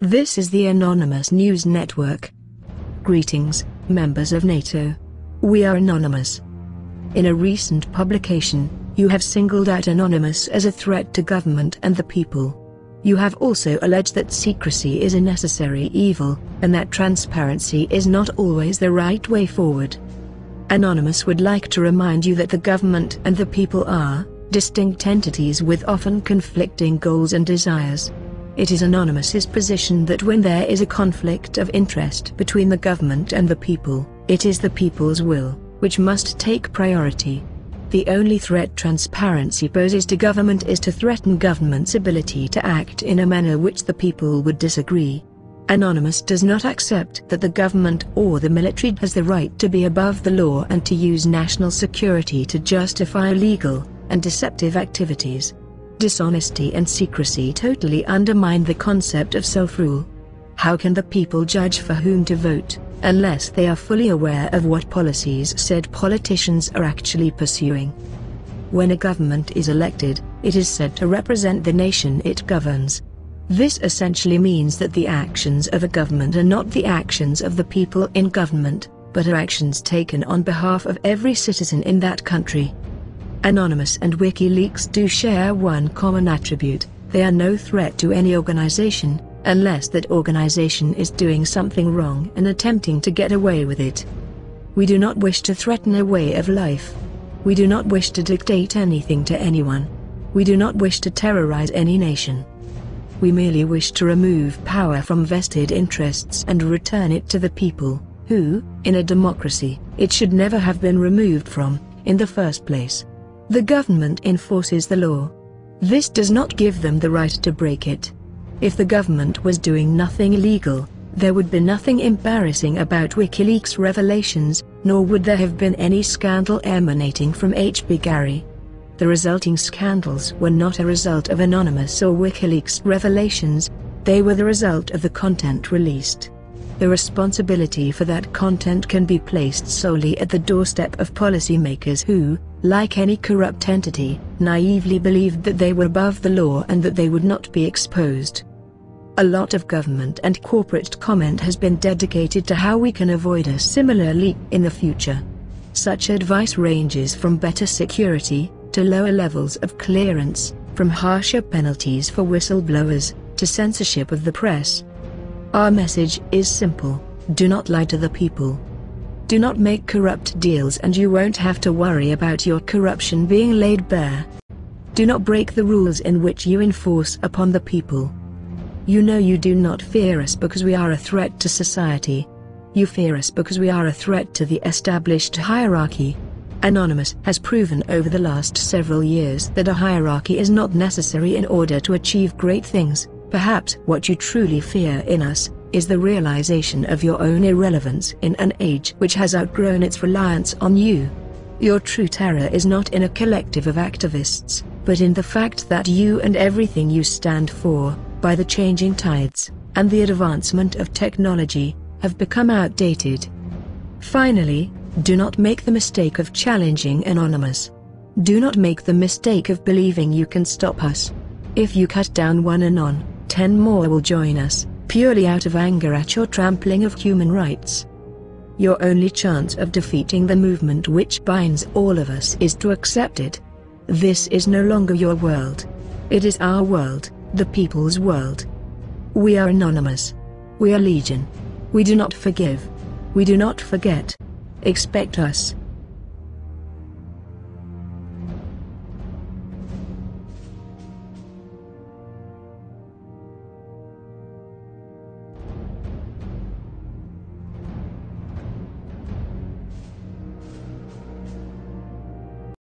This is the Anonymous News Network. Greetings, members of NATO. We are Anonymous. In a recent publication, you have singled out Anonymous as a threat to government and the people. You have also alleged that secrecy is a necessary evil, and that transparency is not always the right way forward. Anonymous would like to remind you that the government and the people are distinct entities with often conflicting goals and desires. It is Anonymous's position that when there is a conflict of interest between the government and the people, it is the people's will which must take priority. The only threat transparency poses to government is to threaten government's ability to act in a manner which the people would disagree. Anonymous does not accept that the government or the military has the right to be above the law and to use national security to justify illegal and deceptive activities. Dishonesty and secrecy totally undermine the concept of self-rule. How can the people judge for whom to vote, unless they are fully aware of what policies said politicians are actually pursuing? When a government is elected, it is said to represent the nation it governs. This essentially means that the actions of a government are not the actions of the people in government, but are actions taken on behalf of every citizen in that country. Anonymous and WikiLeaks do share one common attribute: they are no threat to any organization, unless that organization is doing something wrong and attempting to get away with it. We do not wish to threaten a way of life. We do not wish to dictate anything to anyone. We do not wish to terrorize any nation. We merely wish to remove power from vested interests and return it to the people, who, in a democracy, it should never have been removed from, in the first place. The government enforces the law. This does not give them the right to break it. If the government was doing nothing illegal, there would be nothing embarrassing about WikiLeaks revelations, nor would there have been any scandal emanating from H.B. Gary. The resulting scandals were not a result of Anonymous or WikiLeaks revelations, they were the result of the content released. The responsibility for that content can be placed solely at the doorstep of policymakers who, like any corrupt entity, naively believed that they were above the law and that they would not be exposed. A lot of government and corporate comment has been dedicated to how we can avoid a similar leak in the future. Such advice ranges from better security, to lower levels of clearance, from harsher penalties for whistleblowers, to censorship of the press. Our message is simple: do not lie to the people. Do not make corrupt deals and you won't have to worry about your corruption being laid bare. Do not break the rules in which you enforce upon the people. You know you do not fear us because we are a threat to society. You fear us because we are a threat to the established hierarchy. Anonymous has proven over the last several years that a hierarchy is not necessary in order to achieve great things. Perhaps what you truly fear in us is the realization of your own irrelevance in an age which has outgrown its reliance on you. Your true terror is not in a collective of activists, but in the fact that you and everything you stand for, by the changing tides and the advancement of technology, have become outdated. Finally, do not make the mistake of challenging Anonymous. Do not make the mistake of believing you can stop us. If you cut down one Anon, 10 more will join us, purely out of anger at your trampling of human rights. Your only chance of defeating the movement which binds all of us is to accept it. This is no longer your world. It is our world, the people's world. We are Anonymous. We are Legion. We do not forgive. We do not forget. Expect us.